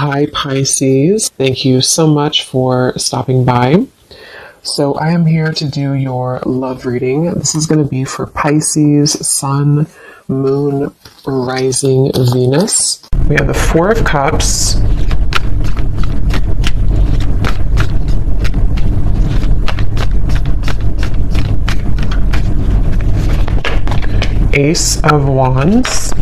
Hi Pisces, thank you so much for stopping by. So I am here to do your love reading. This is going to be for Pisces, Sun, Moon, Rising, Venus. We have the Four of Cups, Ace of Wands,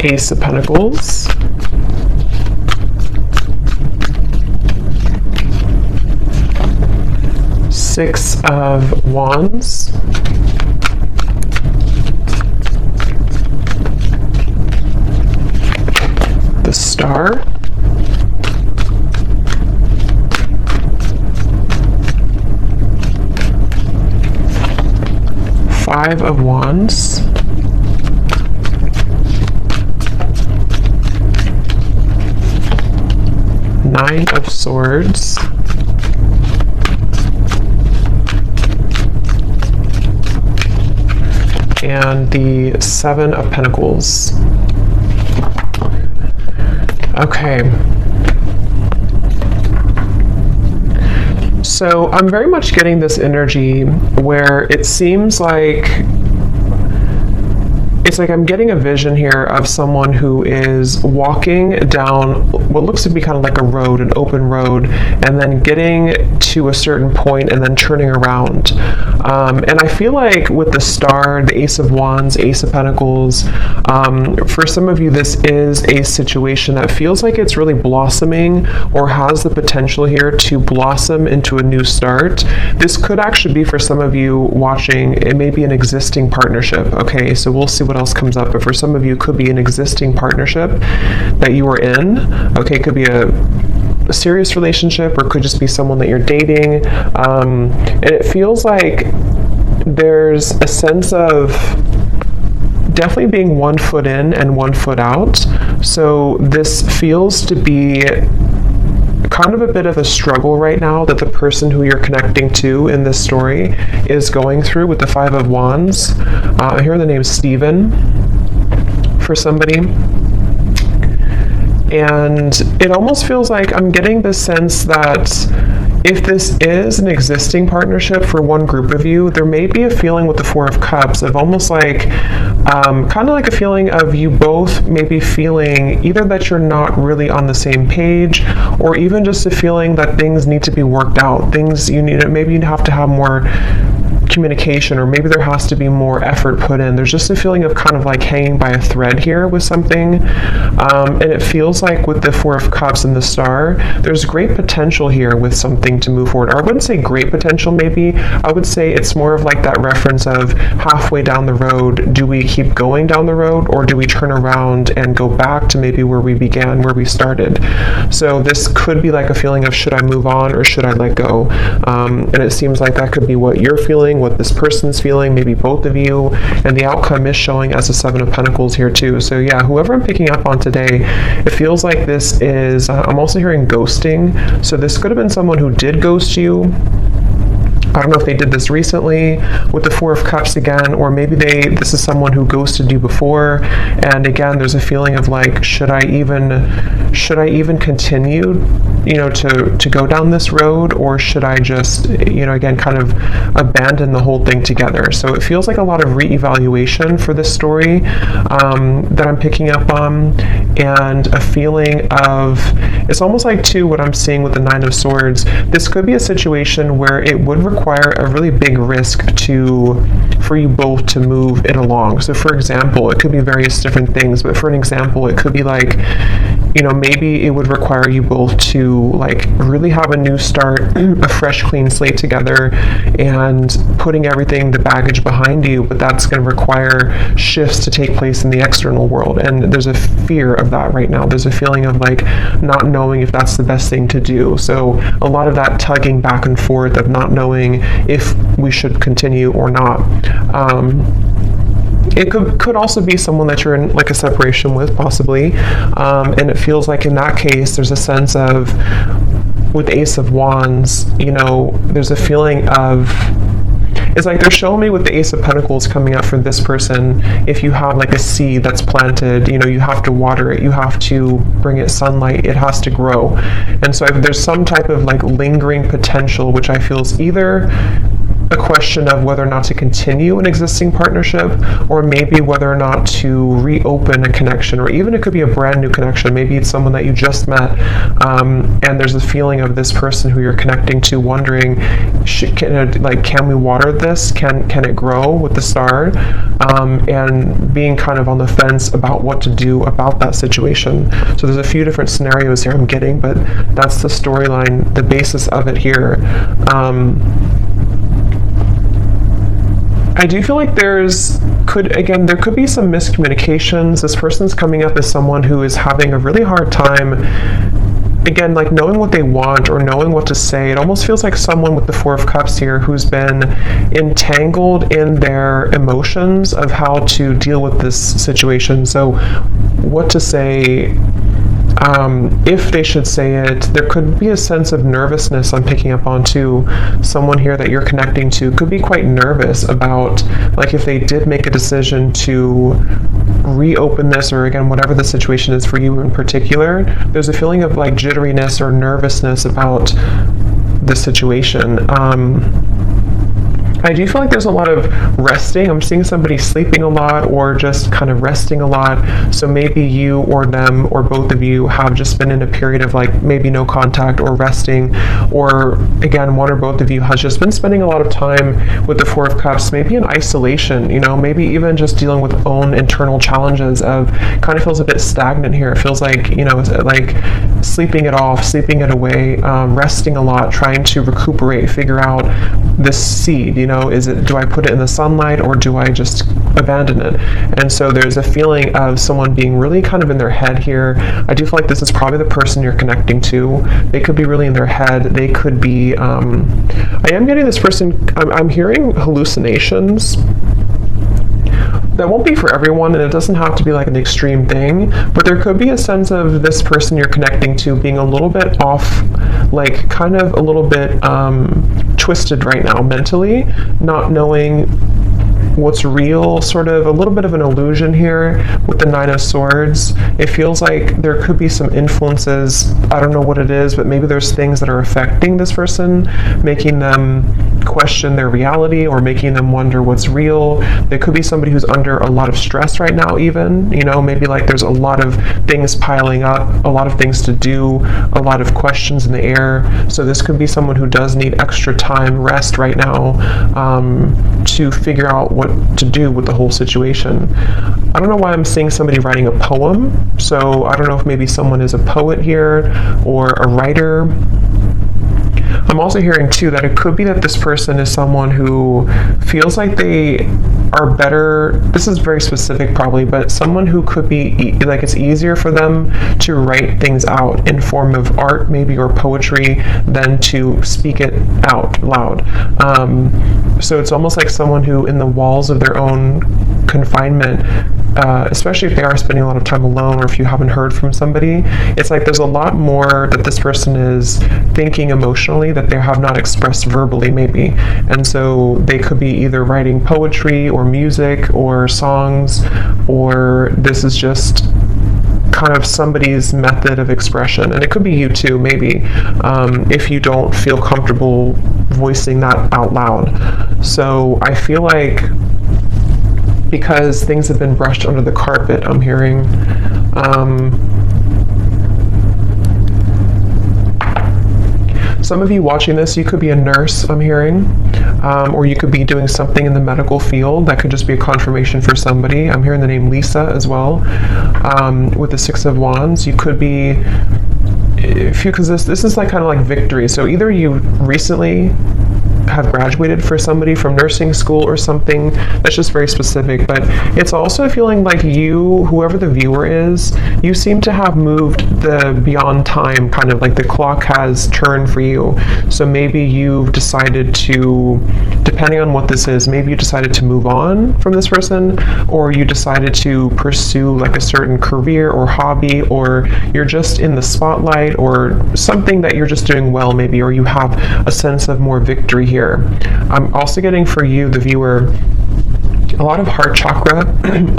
Ace of Pentacles, Six of Wands, the Star, Five of Wands, Nine of Swords, and the Seven of Pentacles. Okay. So I'm very much getting this energy where it seems like I'm getting a vision here of someone who is walking down what looks to be kind of like a road, an open road, and then getting to a certain point and then turning around. And I feel like with the Star, the Ace of Wands, Ace of Pentacles, for some of you, this is a situation that feels like it's really blossoming or has the potential here to blossom into a new start. This could actually be for some of you watching, it may be an existing partnership. Okay, so we'll see what else comes up, but for some of you, it could be an existing partnership that you are in. Okay, it could be a serious relationship, or it could just be someone that you're dating. And it feels like there's a sense of definitely being 1 foot in and 1 foot out. So this feels to be kind of a bit of a struggle right now that the person who you're connecting to in this story is going through with the Five of Wands. I hear the name Stephen for somebody. And it almost feels like I'm getting the sense that if this is an existing partnership for one group of you, there may be a feeling with the Four of Cups of almost like, kind of like a feeling of you both maybe feeling either that you're not really on the same page, or even just a feeling that things need to be worked out. Things you need, maybe you have to have more communication, or maybe there has to be more effort put in. There's just a feeling of kind of like hanging by a thread here with something. And it feels like with the Four of Cups and the Star, there's great potential here with something to move forward. Or I wouldn't say great potential, maybe. I would say it's more of like that reference of halfway down the road, do we keep going down the road, or do we turn around and go back to maybe where we began, where we started? So this could be like a feeling of, should I move on or should I let go? And it seems like that could be what you're feeling, what this person's feeling, maybe both of you, and the outcome is showing as a Seven of Pentacles here too. So yeah, whoever I'm picking up on today, it feels like this is, I'm also hearing ghosting. So this could have been someone who did ghost you. I don't know if they did this recently with the Four of Cups again, or maybe this is someone who ghosted you before. And again, there's a feeling of like, should I even continue, to go down this road, or should I just, again, kind of abandon the whole thing together? So it feels like a lot of reevaluation for this story that I'm picking up on, and a feeling of, it's almost like too what I'm seeing with the Nine of Swords. This could be a situation where it would require a really big risk for you both to move it along. So for example, it could be various different things, but for an example, it could be like, maybe it would require you both to like really have a new start, a fresh, clean slate together, and putting everything, the baggage behind you, but that's going to require shifts to take place in the external world. And there's a fear of that right now. There's a feeling of like not knowing if that's the best thing to do. So a lot of that tugging back and forth of not knowing if we should continue or not. It could also be someone that you're in like a separation with, possibly, and it feels like in that case there's a sense of with the Ace of Wands, you know, there's a feeling of, it's like they're showing me with the Ace of Pentacles coming up for this person, if you have like a seed that's planted, you know, you have to water it, you have to bring it sunlight, it has to grow. And so there's some type of like lingering potential, which I feel is either a question of whether or not to continue an existing partnership, or maybe whether or not to reopen a connection, or even it could be a brand new connection. Maybe it's someone that you just met, and there's a feeling of this person who you're connecting to wondering, can we water this? Can it grow with the star? And being kind of on the fence about what to do about that situation. So there's a few different scenarios here I'm getting, but that's the storyline, the basis of it here. I do feel like there could be some miscommunications. This person's coming up as someone who is having a really hard time, again, like knowing what they want or knowing what to say. It almost feels like someone with the Four of Cups here who's been entangled in their emotions of how to deal with this situation. So what to say, if they should say it. There could be a sense of nervousness I'm picking up on too. Someone here that you're connecting to could be quite nervous about, like, if they did make a decision to reopen this, or again, whatever the situation is for you in particular, there's a feeling of like jitteriness or nervousness about the situation. I do feel like there's a lot of resting. I'm seeing somebody sleeping a lot or just kind of resting a lot. So maybe you or them or both of you have just been in a period of like maybe no contact or resting, or again, one or both of you has just been spending a lot of time with the Four of Cups, maybe in isolation, you know, maybe even just dealing with own internal challenges of, kind of feels a bit stagnant here. It feels like, you know, like sleeping it off, sleeping it away, resting a lot, trying to recuperate, figure out this seed, you know, do I put it in the sunlight or do I just abandon it? And so there's a feeling of someone being really kind of in their head here. I do feel like this is probably the person you're connecting to. They could be really in their head. They could be, I am getting this person, I'm hearing hallucinations. That won't be for everyone, and it doesn't have to be like an extreme thing, but there could be a sense of this person you're connecting to being a little bit off, like kind of a little bit twisted right now mentally, not knowing what's real, sort of a little bit of an illusion here with the Nine of Swords. It feels like there could be some influences, I don't know what it is, but maybe there's things that are affecting this person, making them question their reality or making them wonder what's real. There could be somebody who's under a lot of stress right now even, you know, maybe like there's a lot of things piling up, a lot of things to do, a lot of questions in the air. So this could be someone who does need extra time, rest right now, to figure out what to do with the whole situation. I don't know why I'm seeing somebody writing a poem, so I don't know if maybe someone is a poet here or a writer. I'm also hearing too that it could be that this person is someone who feels like they are better, this is very specific probably, but someone who could be like it's easier for them to write things out in form of art maybe or poetry than to speak it out loud. So it's almost like someone who in the walls of their own confinement, especially if they are spending a lot of time alone or if you haven't heard from somebody, it's like there's a lot more that this person is thinking emotionally that they have not expressed verbally maybe. And so they could be either writing poetry or music or songs, or this is just kind of somebody's method of expression. And it could be you too, maybe, if you don't feel comfortable voicing that out loud. So I feel like because things have been brushed under the carpet, I'm hearing, some of you watching this, you could be a nurse, I'm hearing, or you could be doing something in the medical field. That could just be a confirmation for somebody. I'm hearing the name Lisa as well, with the Six of Wands. You could be, because this is like kind of like victory. So either you recently have graduated for somebody from nursing school or something, that's just very specific, but it's also feeling like you, whoever the viewer is, you seem to have moved the beyond time, kind of like the clock has turned for you. So maybe you've decided to depending on what this is, maybe you decided to move on from this person, or you decided to pursue like a certain career or hobby, or you're just in the spotlight, or something that you're just doing well maybe, or you have a sense of more victory here. I'm also getting for you, the viewer, a lot of heart chakra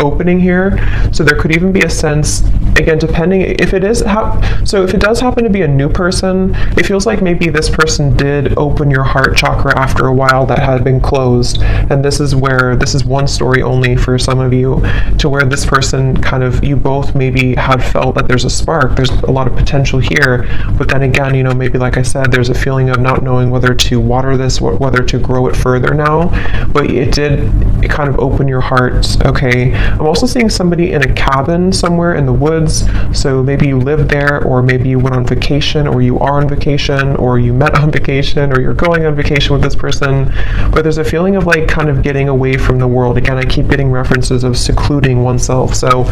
opening here. So there could even be a sense, again, depending if it is, so if it does happen to be a new person, it feels like maybe this person did open your heart chakra after a while that had been closed. And this is one story only for some of you, to where this person kind of, you both maybe had felt that there's a spark, there's a lot of potential here. But then again, you know, maybe like I said, there's a feeling of not knowing whether to water this, whether to grow it further now. But it kind of open your heart. Okay, I'm also seeing somebody in a cabin somewhere in the woods. So maybe you live there, or maybe you went on vacation, or you are on vacation, or you met on vacation, or you're going on vacation with this person. But there's a feeling of like kind of getting away from the world. Again, I keep getting references of secluding oneself. So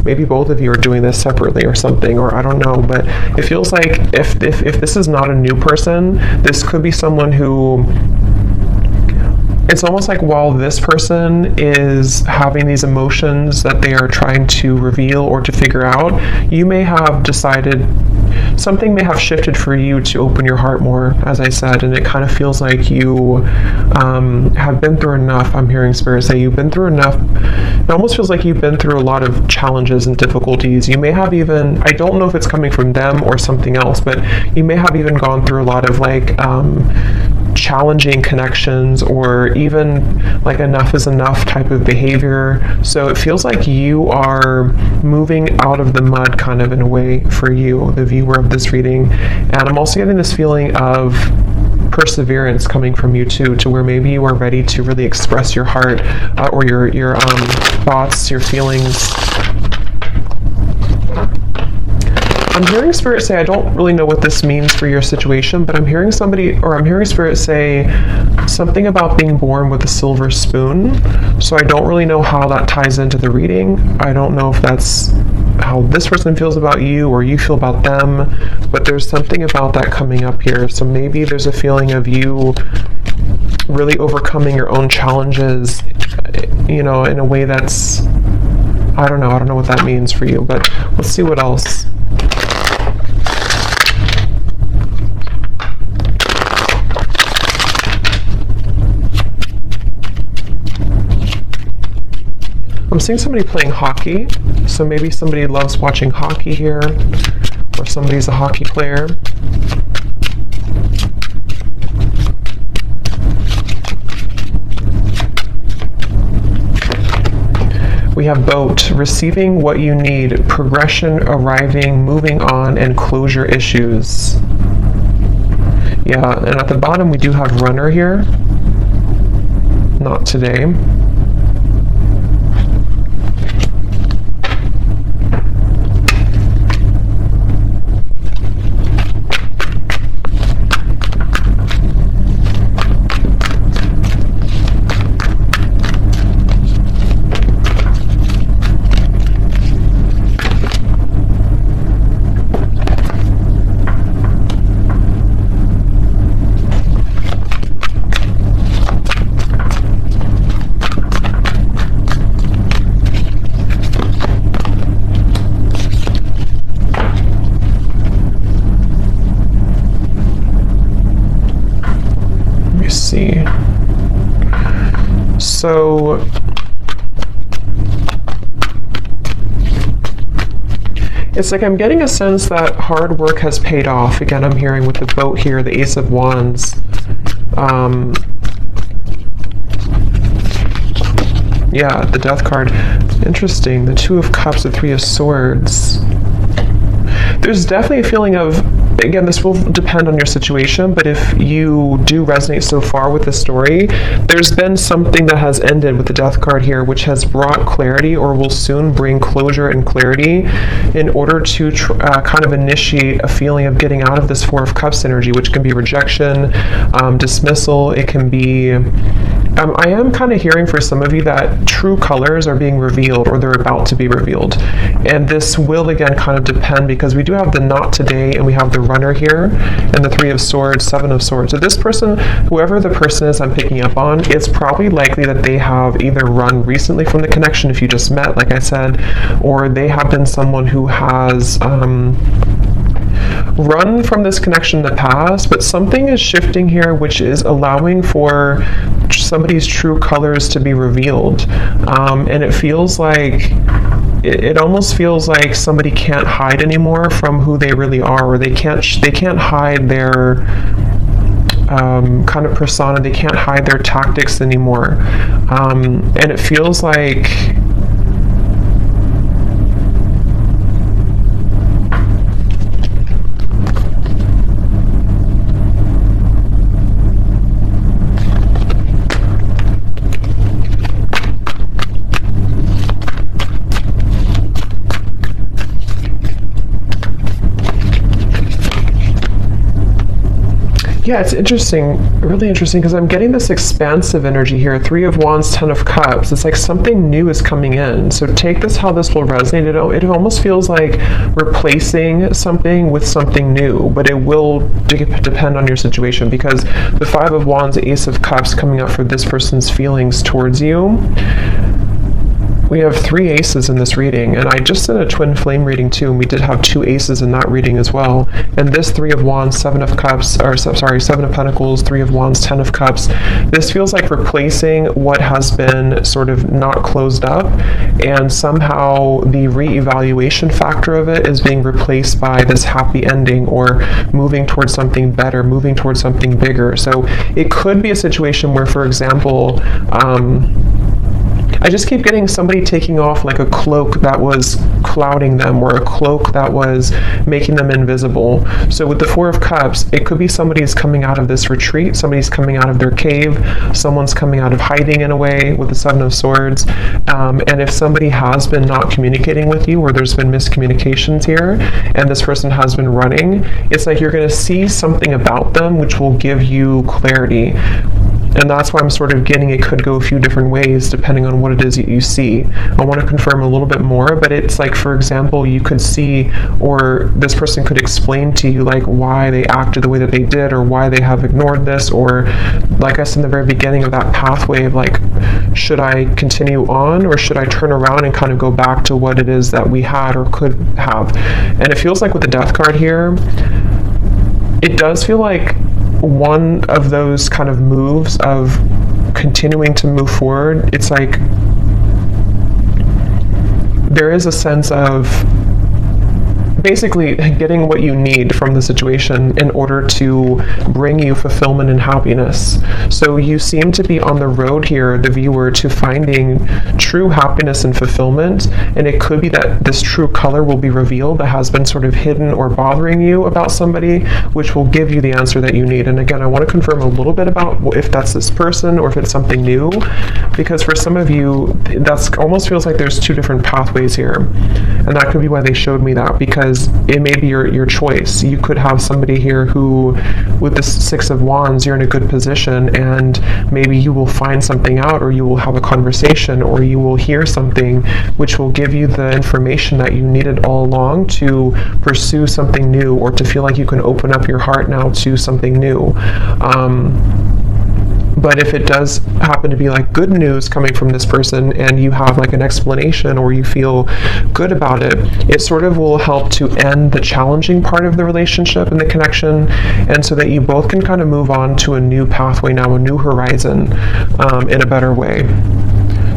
maybe both of you are doing this separately or something, or I don't know. But it feels like if this is not a new person, this could be someone who, it's almost like while this person is having these emotions that they are trying to reveal or to figure out, you may have decided, something may have shifted for you to open your heart more, as I said, and it kind of feels like you have been through enough. I'm hearing Spirit say you've been through enough. It almost feels like you've been through a lot of challenges and difficulties. You may have even, I don't know if it's coming from them or something else, but you may have even gone through a lot of like challenging connections, or even like enough is enough type of behavior. So it feels like you are moving out of the mud kind of in a way for you, the viewer of this reading. And I'm also getting this feeling of perseverance coming from you too, to where maybe you are ready to really express your heart, or your thoughts, your feelings. I'm hearing Spirit say, I don't really know what this means for your situation, but I'm hearing Spirit say something about being born with a silver spoon. So I don't really know how that ties into the reading. I don't know if that's how this person feels about you or you feel about them, but there's something about that coming up here. So maybe there's a feeling of you really overcoming your own challenges, you know, in a way that's, I don't know what that means for you, but let's see what else. I'm seeing somebody playing hockey, so maybe somebody loves watching hockey here, or somebody's a hockey player. We have boat, receiving what you need, progression, arriving, moving on, and closure issues. Yeah, and at the bottom we do have runner here. Not today. So it's like I'm getting a sense that hard work has paid off. Again, I'm hearing with the boat here, the Ace of Wands. Yeah, the Death card. Interesting. The Two of Cups, the Three of Swords. There's definitely a feeling of, again, this will depend on your situation, but if you do resonate so far with the story, there's been something that has ended with the Death card here, which has brought clarity, or will soon bring closure and clarity, in order to kind of initiate a feeling of getting out of this Four of Cups energy, which can be rejection, dismissal. It can be I am kind of hearing for some of you that true colors are being revealed, or they're about to be revealed. And this will, again, kind of depend, because we do have the not today, and we have the runner here, and the 3 of swords, 7 of swords. So this person, whoever the person is I'm picking up on, it's probably likely that they have either run recently from the connection, if you just met, like I said, or they have been someone who has run from this connection in the past, but something is shifting here, which is allowing for somebody's true colors to be revealed. And it feels like, it almost feels like somebody can't hide anymore from who they really are, or they can't hide their kind of persona, they can't hide their tactics anymore. And it feels like yeah, it's interesting, really interesting, because I'm getting this expansive energy here. 3 of Wands, 10 of Cups. It's like something new is coming in. So take this how this will resonate. It almost feels like replacing something with something new, but it will depend on your situation, because the 5 of Wands, Ace of Cups coming up for this person's feelings towards you. We have 3 aces in this reading, and I just did a twin flame reading too, and we did have 2 aces in that reading as well. And this 3 of Wands, 7 of Cups, or sorry, 7 of Pentacles, 3 of Wands, 10 of Cups. This feels like replacing what has been sort of not closed up, and somehow the reevaluation factor of it is being replaced by this happy ending, or moving towards something better, moving towards something bigger. So it could be a situation where, for example, I just keep getting somebody taking off like a cloak that was clouding them, or a cloak that was making them invisible. So with the 4 of Cups, it could be somebody's coming out of this retreat, somebody's coming out of their cave, someone's coming out of hiding in a way with the 7 of Swords. And if somebody has been not communicating with you, or there's been miscommunications here, and this person has been running, it's like you're going to see something about them which will give you clarity. And that's why I'm sort of getting it could go a few different ways depending on what it is that you see. I want to confirm a little bit more, but it's like, for example, you could see, or this person could explain to you like why they acted the way that they did, or why they have ignored this, or like I said in the very beginning of that pathway of like, should I continue on, or should I turn around and kind of go back to what it is that we had or could have. And it feels like with the Death card here, it does feel like one of those kind of moves of continuing to move forward. It's like there is a sense of basically getting what you need from the situation in order to bring you fulfillment and happiness. So you seem to be on the road here, the viewer, to finding true happiness and fulfillment, and it could be that this true color will be revealed that has been sort of hidden or bothering you about somebody, which will give you the answer that you need. And again, I want to confirm a little bit about if that's this person or if it's something new, because for some of you, that's almost feels like there's 2 different pathways here, and that could be why they showed me that, because it may be your choice. You could have somebody here who, with the 6 of Wands, you're in a good position, and maybe you will find something out, or you will have a conversation, or you will hear something which will give you the information that you needed all along to pursue something new, or to feel like you can open up your heart now to something new. But if it does happen to be like good news coming from this person, and you have like an explanation, or you feel good about it, it sort of will help to end the challenging part of the relationship and the connection, and so that you both can kind of move on to a new pathway now, a new horizon, in a better way.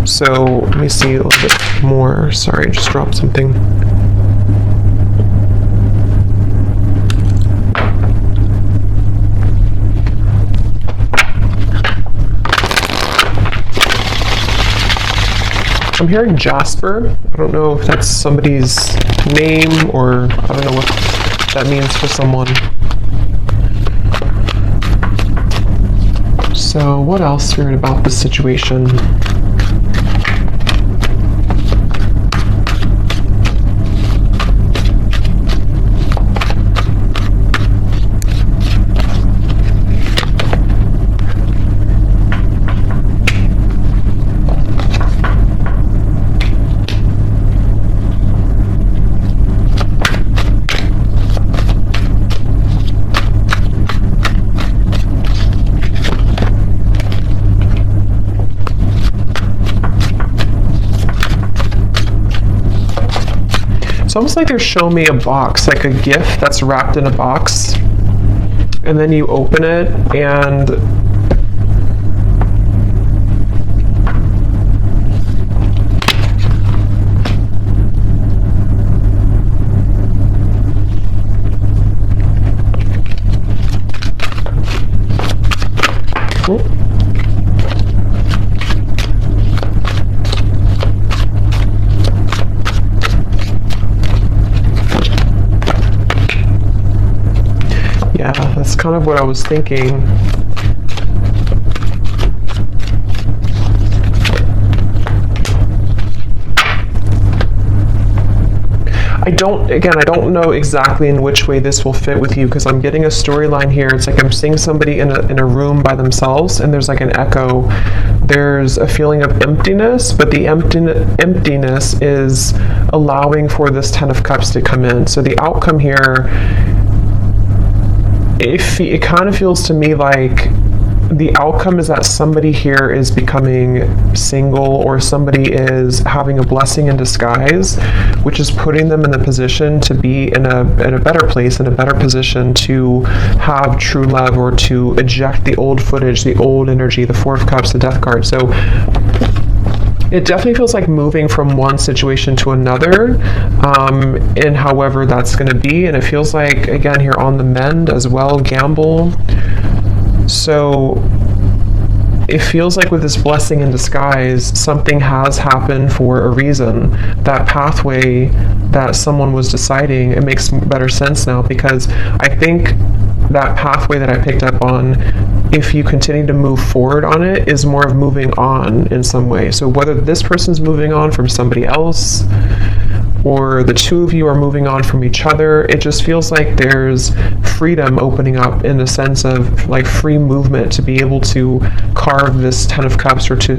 So let me see a little bit more. Sorry, I just dropped something. I'm hearing Jasper. I don't know if that's somebody's name, or I don't know what that means for someone. So what else, Spirit, about this situation? It's almost like they're showing me a box, like a gift that's wrapped in a box, and then you open it and yeah, that's kind of what I was thinking. I don't know exactly in which way this will fit with you, because I'm getting a storyline here. It's like I'm seeing somebody in a room by themselves, and there's like an echo. There's a feeling of emptiness, but the emptiness is allowing for this Ten of Cups to come in. So the outcome here, it kind of feels to me like the outcome is that somebody here is becoming single, or somebody is having a blessing in disguise, which is putting them in the position to be in a better place, in a better position to have true love, or to eject the old footage, the old energy, the Four of Cups, the Death card. So it definitely feels like moving from one situation to another, and however that's going to be. And it feels like, again, here on the mend as well, gamble. So it feels like with this blessing in disguise, something has happened for a reason. That pathway that someone was deciding, it makes better sense now, because I think that pathway that I picked up on, if you continue to move forward on it, is more of moving on in some way. So whether this person's moving on from somebody else, or the two of you are moving on from each other, it just feels like there's freedom opening up, in the sense of like free movement to be able to carve this Ten of Cups, or to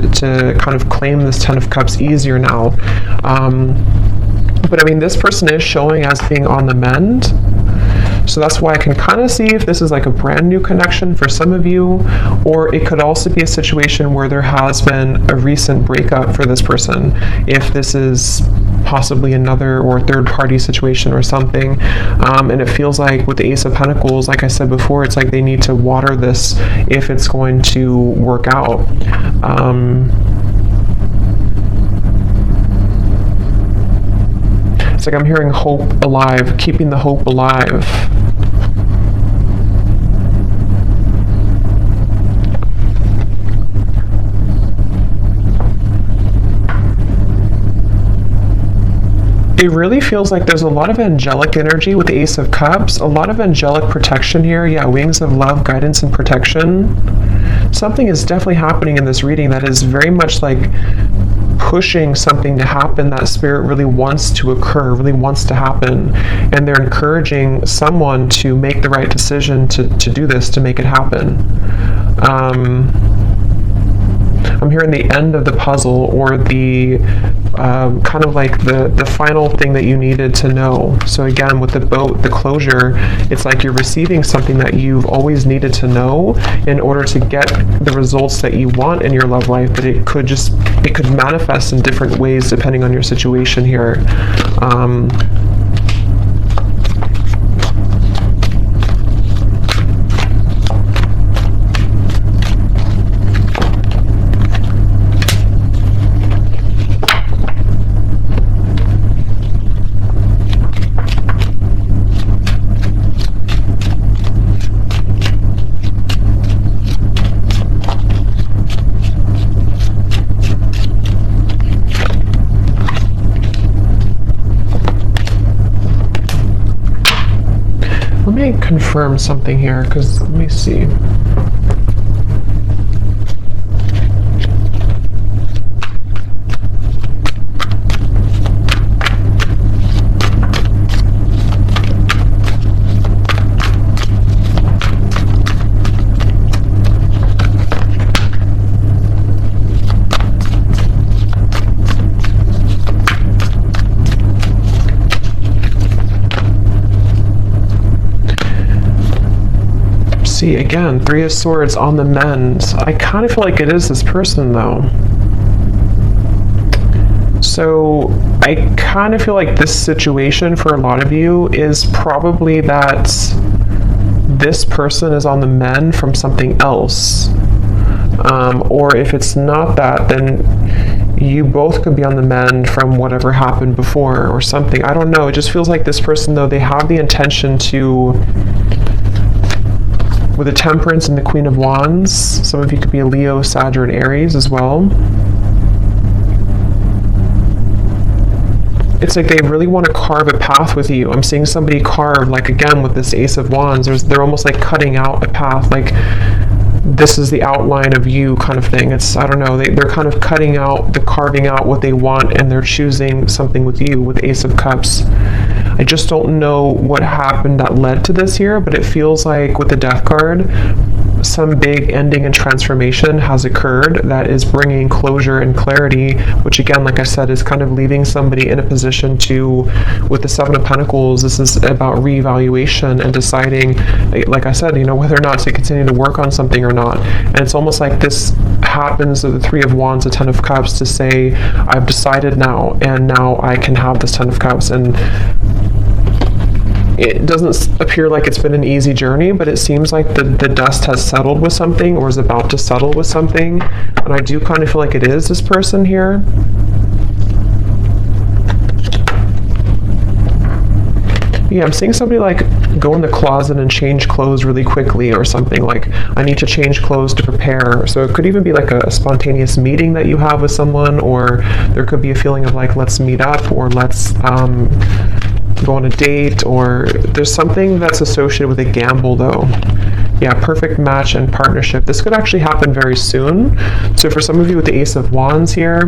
kind of claim this Ten of Cups easier now. But I mean, this person is showing as being on the mend. So that's why I can kind of see if this is like a brand new connection for some of you, or it could also be a situation where there has been a recent breakup for this person. If this is possibly another or third party situation or something, and it feels like with the Ace of Pentacles, like I said before, it's like they need to water this if it's going to work out. It's like I'm hearing hope alive, keeping the hope alive. It really feels like there's a lot of angelic energy with the Ace of Cups, a lot of angelic protection here. Yeah, wings of love, guidance, and protection. Something is definitely happening in this reading that is very much like pushing something to happen that Spirit really wants to occur, really wants to happen. And they're encouraging someone to make the right decision to do this, to make it happen. I'm hearing the end of the puzzle, or the kind of like the final thing that you needed to know. So again, with the boat, the closure, it's like you're receiving something that you've always needed to know in order to get the results that you want in your love life, but it could manifest in different ways depending on your situation here. Let me confirm something here, because let me see. See, again, Three of Swords on the mend. I kind of feel like it is this person, though. So I kind of feel like this situation for a lot of you is probably that this person is on the mend from something else. Or if it's not that, then you both could be on the mend from whatever happened before or something. I don't know. It just feels like this person, though, they have the intention to, with the Temperance and the Queen of Wands, some of you could be a Leo, Sag, or an Aries as well. It's like they really want to carve a path with you. I'm seeing somebody carve, like again with this Ace of Wands, they're almost like cutting out a path, like this is the outline of you kind of thing. It's, I don't know, they're kind of carving out what they want, and they're choosing something with you with Ace of Cups. I just don't know what happened that led to this here, but it feels like with the Death card, some big ending and transformation has occurred that is bringing closure and clarity, which again, like I said, is kind of leaving somebody in a position to, with the Seven of Pentacles, this is about reevaluation and deciding, like I said, whether or not to continue to work on something or not. And it's almost like this happens with the Three of Wands, the Ten of Cups, to say, I've decided now, and now I can have this Ten of Cups. And it doesn't appear like it's been an easy journey, but it seems like the dust has settled with something, or is about to settle with something. And I do kind of feel like it is this person here. Yeah, I'm seeing somebody like go in the closet and change clothes really quickly or something, like I need to change clothes to prepare. So it could even be like a spontaneous meeting that you have with someone, or there could be a feeling of like, let's meet up, or let's go on a date, or there's something that's associated with a gamble though. Yeah, perfect match and partnership. This could actually happen very soon. So for some of you with the Ace of Wands here,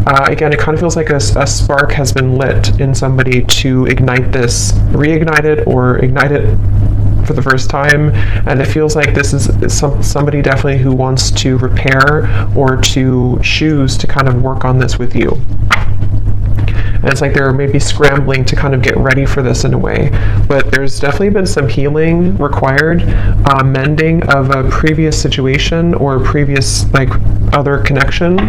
again, it kind of feels like a spark has been lit in somebody to ignite this, reignite it, or ignite it for the first time. And it feels like this is somebody definitely who wants to repair or to choose to kind of work on this with you. And it's like they're maybe scrambling to kind of get ready for this in a way. But there's definitely been some healing required, mending of a previous situation or a previous like other connection.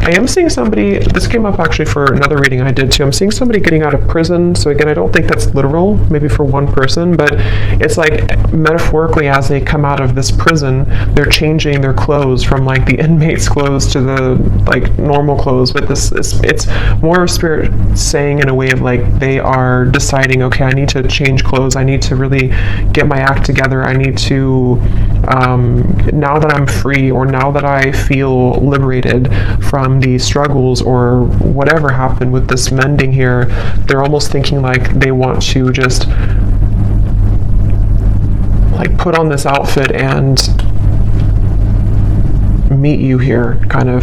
I am seeing somebody, this came up actually for another reading I did too, I'm seeing somebody getting out of prison. So again, I don't think that's literal, maybe for one person, but it's like metaphorically, as they come out of this prison, they're changing their clothes from like the inmate's clothes to the like normal clothes. But it's more of spirit saying in a way of like, they are deciding, okay, I need to change clothes, I need to really get my act together, I need to, now that I'm free, or now that I feel liberated from the struggles or whatever happened with this mending here, they're almost thinking like they want to just like put on this outfit and meet you here, kind of.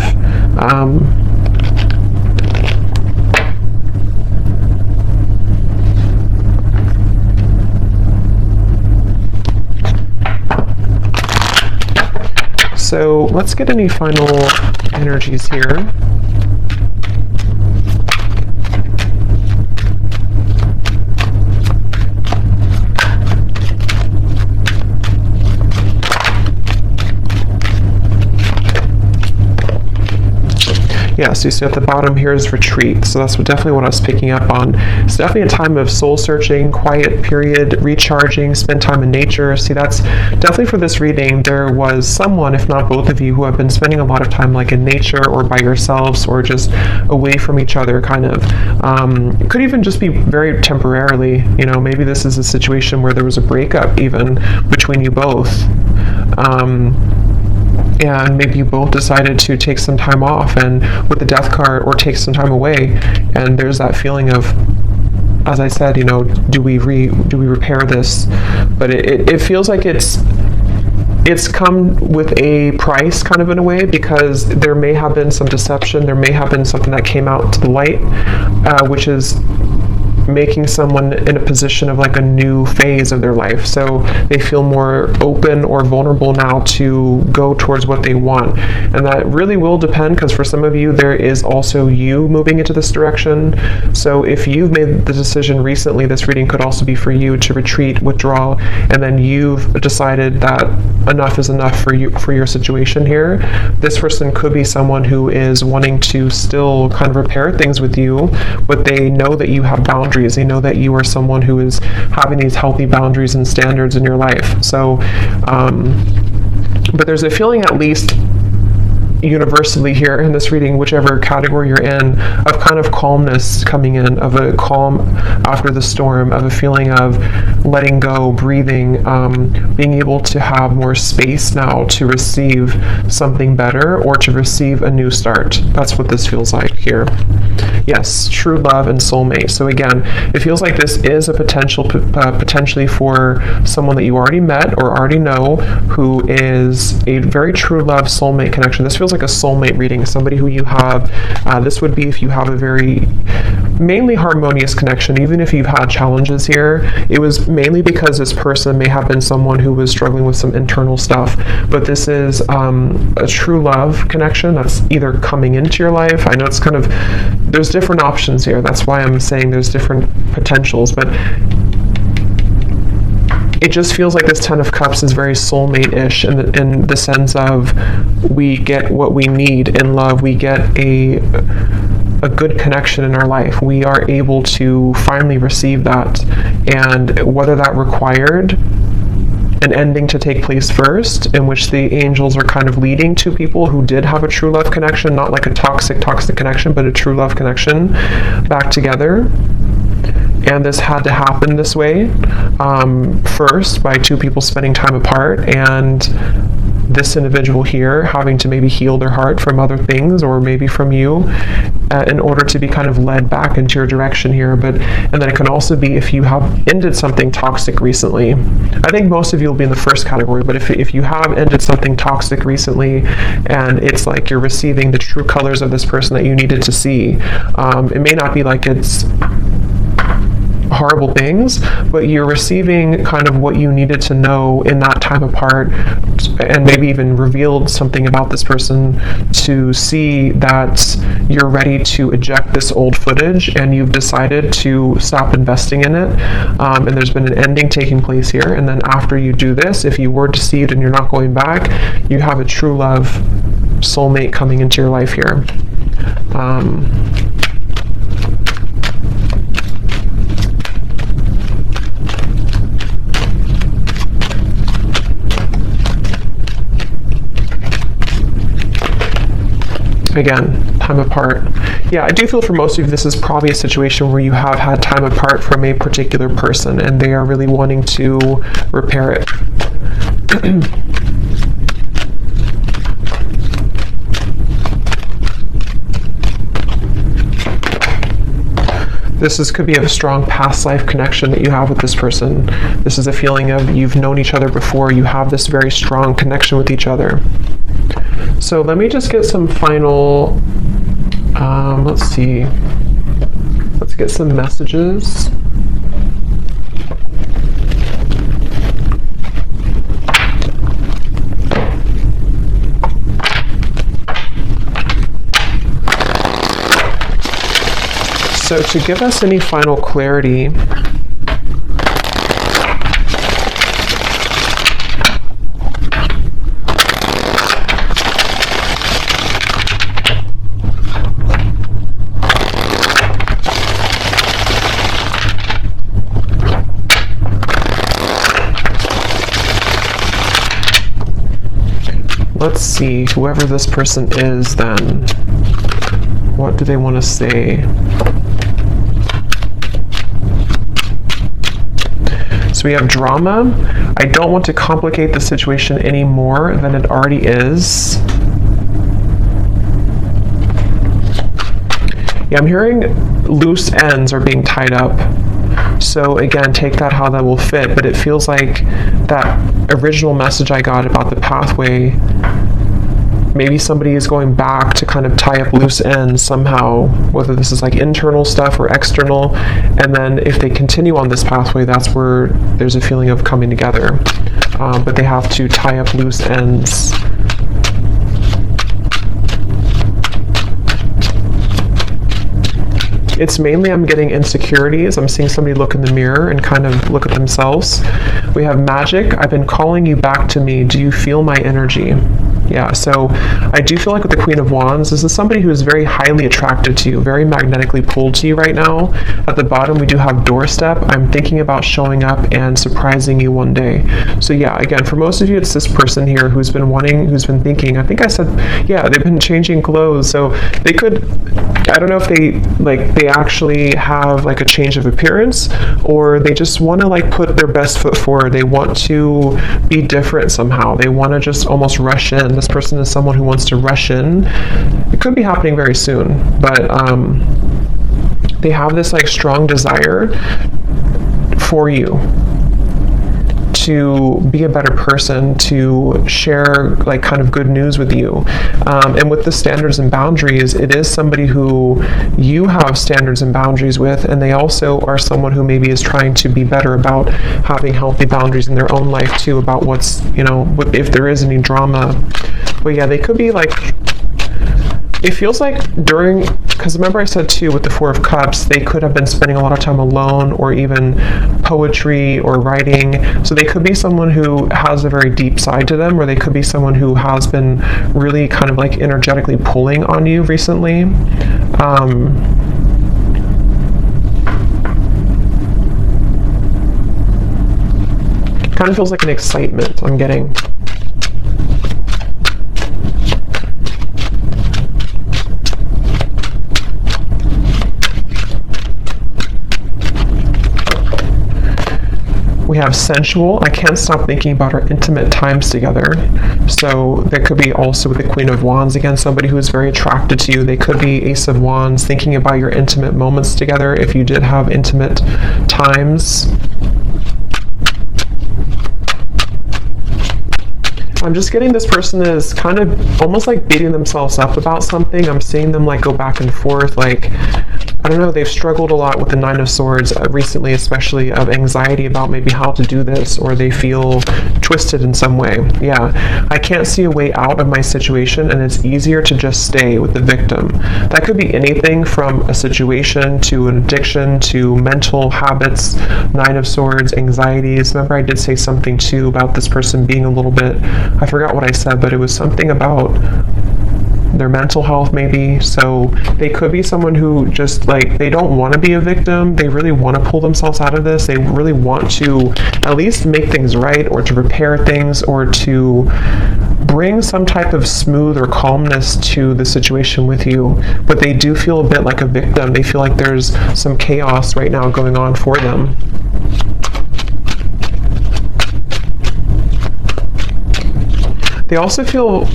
So let's get any final energies here. Yeah, so you see at the bottom here is retreat. So that's definitely what I was picking up on. It's definitely a time of soul searching, quiet period, recharging, spend time in nature. See, that's definitely for this reading. There was someone, if not both of you, who have been spending a lot of time like in nature or by yourselves or just away from each other, kind of. It could even just be very temporarily. Maybe this is a situation where there was a breakup even between you both. And maybe you both decided to take some time off, and with the Death card, or take some time away, and there's that feeling of, as I said, do we repair this? But it feels like it's come with a price, kind of in a way, because there may have been some deception, there may have been something that came out to the light, which is making someone in a position of like a new phase of their life. So they feel more open or vulnerable now to go towards what they want. And that really will depend, because for some of you, there is also you moving into this direction. So if you've made the decision recently, this reading could also be for you to retreat, withdraw, and then you've decided that enough is enough for you, for your situation here. This person could be someone who is wanting to still kind of repair things with you, but they know that you have boundaries. They know that you are someone who is having these healthy boundaries and standards in your life. So, but there's a feeling, at least universally here in this reading, whichever category you're in, of kind of calmness coming in, of a calm after the storm, of a feeling of letting go, breathing, being able to have more space now to receive something better or to receive a new start. That's what this feels like here. Yes, true love and soulmate. So again, it feels like this is a potentially for someone that you already met or already know, who is a very true love soulmate connection. This feels like a soulmate reading, somebody who you have, this would be if you have a very mainly harmonious connection. Even if you've had challenges here, it was mainly because this person may have been someone who was struggling with some internal stuff, but this is a true love connection that's either coming into your life. I know it's kind of, there's different options here, that's why I'm saying there's different potentials, but it just feels like this Ten of Cups is very soulmate-ish in the sense of we get what we need in love. We get a good connection in our life. We are able to finally receive that. And whether that required an ending to take place first, in which the angels are kind of leading to people who did have a true love connection, not like a toxic connection, but a true love connection back together. And this had to happen this way, first by two people spending time apart, and this individual here having to maybe heal their heart from other things, or maybe from you, in order to be kind of led back into your direction here. And then it can also be if you have ended something toxic recently. I think most of you will be in the first category, but if you have ended something toxic recently, and it's like you're receiving the true colors of this person that you needed to see, it may not be like it's horrible things, but you're receiving kind of what you needed to know in that time apart, and maybe even revealed something about this person to see that you're ready to eject this old footage, and you've decided to stop investing in it, and there's been an ending taking place here. And then after you do this, if you were deceived and you're not going back, you have a true love soulmate coming into your life here. Again, time apart. Yeah, I do feel for most of you, this is probably a situation where you have had time apart from a particular person, and they are really wanting to repair it. This could be a strong past life connection that you have with this person. This is a feeling of you've known each other before. You have this very strong connection with each other. So let me just get some final, let's see. Let's get some messages. So to give us any final clarity, let's see, whoever this person is then, what do they want to say? So we have drama. I don't want to complicate the situation any more than it already is. Yeah, I'm hearing loose ends are being tied up. So again, take that how that will fit, but it feels like that original message I got about the pathway maybe somebody is going back to kind of tie up loose ends somehow, whether this is like internal stuff or external. And then if they continue on this pathway, that's where there's a feeling of coming together. But they have to tie up loose ends. It's mainly, I'm getting insecurities. I'm seeing somebody look in the mirror and kind of look at themselves. We have magic. I've been calling you back to me. Do you feel my energy? Yeah, so I do feel like with the Queen of Wands, this is somebody who is very highly attracted to you, very magnetically pulled to you right now. At the bottom, we do have doorstep. I'm thinking about showing up and surprising you one day. So yeah, again, for most of you, it's this person here who's been thinking, I think I said, yeah, they've been changing clothes. So they could, I don't know if they actually have like a change of appearance, or they just want to like put their best foot forward. They want to be different somehow. They want to just almost rush in. This person is someone who wants to rush in. It could be happening very soon, but they have this like strong desire for you to be a better person, to share like kind of good news with you. And with the standards and boundaries, it is somebody who you have standards and boundaries with, and they also are someone who maybe is trying to be better about having healthy boundaries in their own life too, about what's, if there is any drama. But yeah, they could be like, it feels like because remember I said too, with the Four of Cups, they could have been spending a lot of time alone, or even poetry or writing. So they could be someone who has a very deep side to them, or they could be someone who has been really kind of like energetically pulling on you recently. Kind of feels like an excitement I'm getting. We have sensual. I can't stop thinking about our intimate times together. So there could be also with the Queen of Wands, again, somebody who is very attracted to you. They could be Ace of Wands, thinking about your intimate moments together if you did have intimate times. I'm just getting this person is kind of almost like beating themselves up about something. I'm seeing them like go back and forth, like, I don't know, they've struggled a lot with the Nine of Swords recently, especially of anxiety about maybe how to do this, or they feel twisted in some way. Yeah, I can't see a way out of my situation, and it's easier to just stay with the victim. That could be anything from a situation to an addiction to mental habits, Nine of Swords, anxieties. Remember I did say something too about this person being a little bit, I forgot what I said, but it was something about their mental health maybe. So they could be someone who just like, they don't want to be a victim. They really want to pull themselves out of this. They really want to at least make things right, or to repair things, or to bring some type of smooth or calmness to the situation with you. But they do feel a bit like a victim. They feel like there's some chaos right now going on for them. They also feel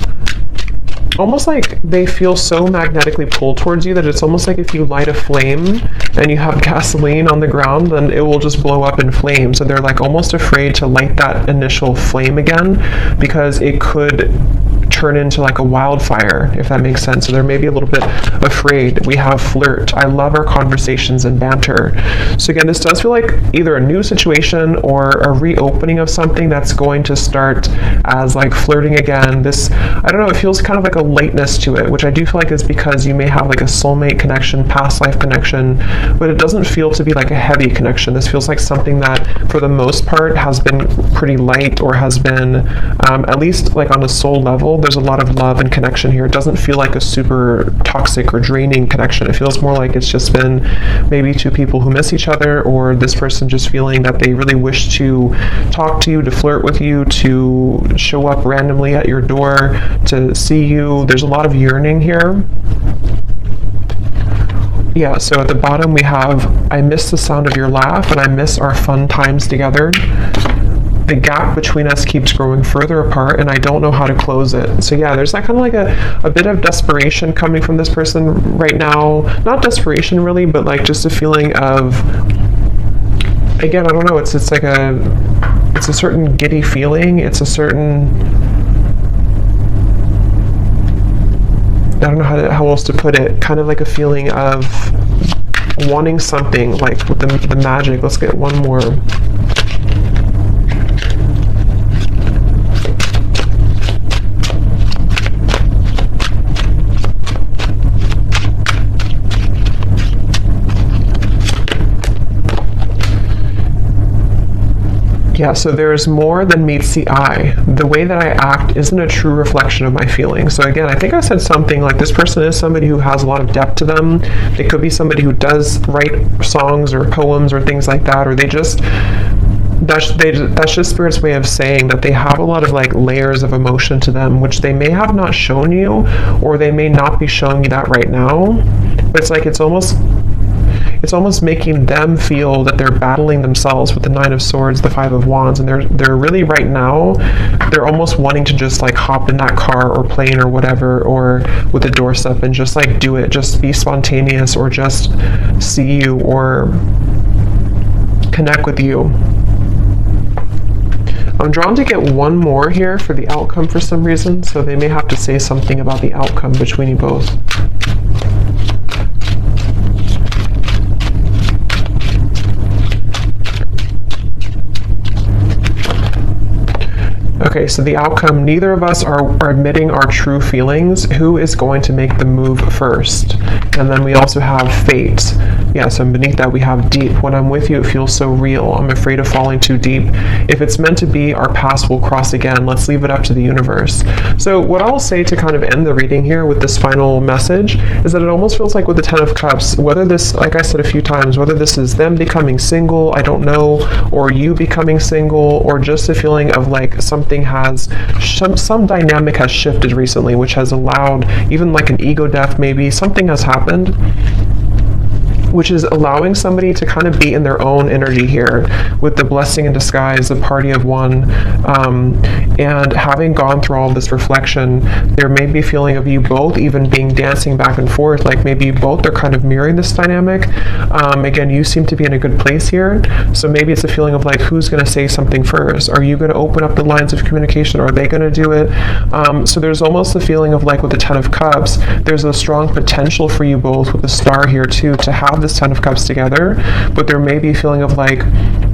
almost like they feel so magnetically pulled towards you that it's almost like if you light a flame and you have gasoline on the ground, then it will just blow up in flames. So they're like almost afraid to light that initial flame again, because it could turn into like a wildfire, if that makes sense. So they're maybe a little bit afraid. We have flirt. I love our conversations and banter. So again, this does feel like either a new situation or a reopening of something that's going to start as like flirting again. This, I don't know, it feels kind of like a lightness to it, which I do feel like is because you may have like a soulmate connection, past life connection, but it doesn't feel to be like a heavy connection. This feels like something that for the most part has been pretty light, or has been at least like on a soul level, there's a lot of love and connection here. It doesn't feel like a super toxic or draining connection. It feels more like it's just been maybe two people who miss each other, or this person just feeling that they really wish to talk to you, to flirt with you, to show up randomly at your door, to see you. There's a lot of yearning here. Yeah, so at the bottom we have, I miss the sound of your laugh, and I miss our fun times together. The gap between us keeps growing further apart, and I don't know how to close it. So yeah, there's that kind of like a bit of desperation coming from this person right now. Not desperation really, but like just a feeling of, again, I don't know, it's like it's a certain giddy feeling. It's a certain, don't know how else to put it, kind of like a feeling of wanting something, like with the magic. Let's get one more. Yeah, so there's more than meets the eye. The way that I act isn't a true reflection of my feelings. So again, I think I said something like this person is somebody who has a lot of depth to them. They could be somebody who does write songs or poems or things like that, or that's just Spirit's way of saying that they have a lot of like layers of emotion to them, which they may have not shown you, or they may not be showing you that right now. But it's like it's almost making them feel that they're battling themselves with the Nine of Swords, the Five of Wands, and they're really right now, they're almost wanting to just like hop in that car or plane or whatever, or with a doorstep and just like do it, just be spontaneous, or just see you or connect with you. I'm drawn to get one more here for the outcome for some reason, so they may have to say something about the outcome between you both. Okay, so the outcome, neither of us are admitting our true feelings. Who is going to make the move first? And then we also have fate. Yeah, so beneath that we have deep. When I'm with you, it feels so real. I'm afraid of falling too deep. If it's meant to be, our paths will cross again. Let's leave it up to the universe. So what I'll say to kind of end the reading here with this final message is that it almost feels like with the Ten of Cups, whether this, like I said a few times, whether this is them becoming single, I don't know, or you becoming single, or just a feeling of like something has, some dynamic has shifted recently, which has allowed even like an ego death, maybe something has happened, which is allowing somebody to kind of be in their own energy here with the blessing in disguise, the party of one, and having gone through all this reflection, there may be a feeling of you both even being dancing back and forth, like maybe you both are kind of mirroring this dynamic. Again, you seem to be in a good place here, so maybe it's a feeling of like, who's going to say something first? Are you going to open up the lines of communication, or are they going to do it? So there's almost a feeling of like with the Ten of Cups, there's a strong potential for you both with the Star here too, to have this Ten of Cups together, but there may be a feeling of like,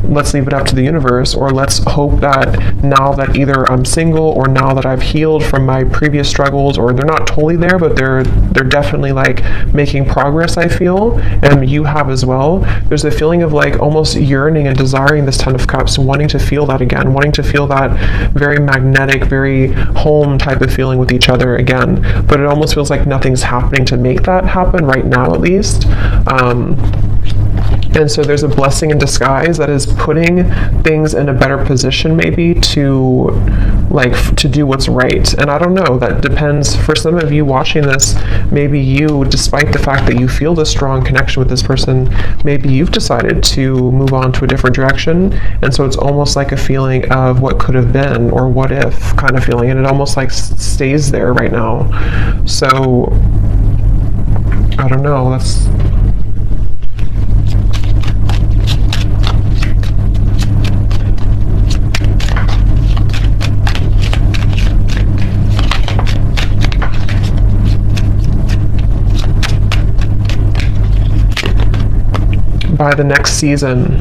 let's leave it up to the universe, or let's hope that now that either I'm single, or now that I've healed from my previous struggles, or they're not totally there, but they're definitely like making progress, I feel, and you have as well. There's a feeling of like almost yearning and desiring this Ten of Cups, wanting to feel that again, wanting to feel that very magnetic, very home type of feeling with each other again, but it almost feels like nothing's happening to make that happen right now, at least. And so there's a blessing in disguise that is putting things in a better position, maybe to do what's right. And I don't know, that depends. For some of you watching this, maybe you, despite the fact that you feel this strong connection with this person, maybe you've decided to move on to a different direction. And so it's almost like a feeling of what could have been, or what if kind of feeling. And it almost like stays there right now. So I don't know, that's... by the next season.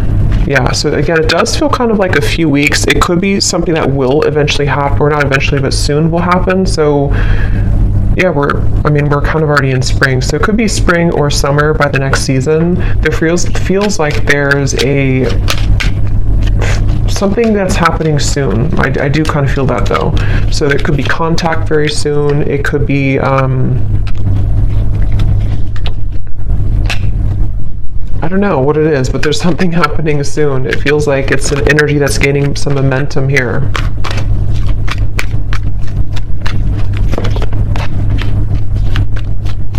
Yeah, so again, it does feel kind of like a few weeks. It could be something that will eventually happen, or not eventually, but soon will happen. So yeah, we're kind of already in spring, so it could be spring or summer by the next season. There feels like there's something that's happening soon. I do kind of feel that though. So there could be contact very soon. It could be I don't know what it is, but there's something happening soon. It feels like it's an energy that's gaining some momentum here.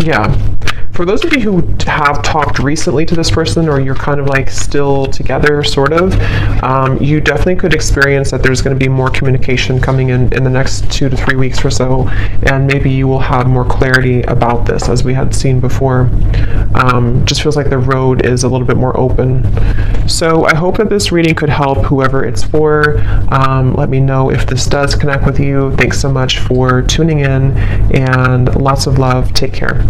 Yeah. For those of you who have talked recently to this person, or you're kind of like still together, sort of, you definitely could experience that there's going to be more communication coming in the next 2 to 3 weeks or so, and maybe you will have more clarity about this, as we had seen before. Just feels like the road is a little bit more open. So I hope that this reading could help whoever it's for. Let me know if this does connect with you. Thanks so much for tuning in, and lots of love. Take care.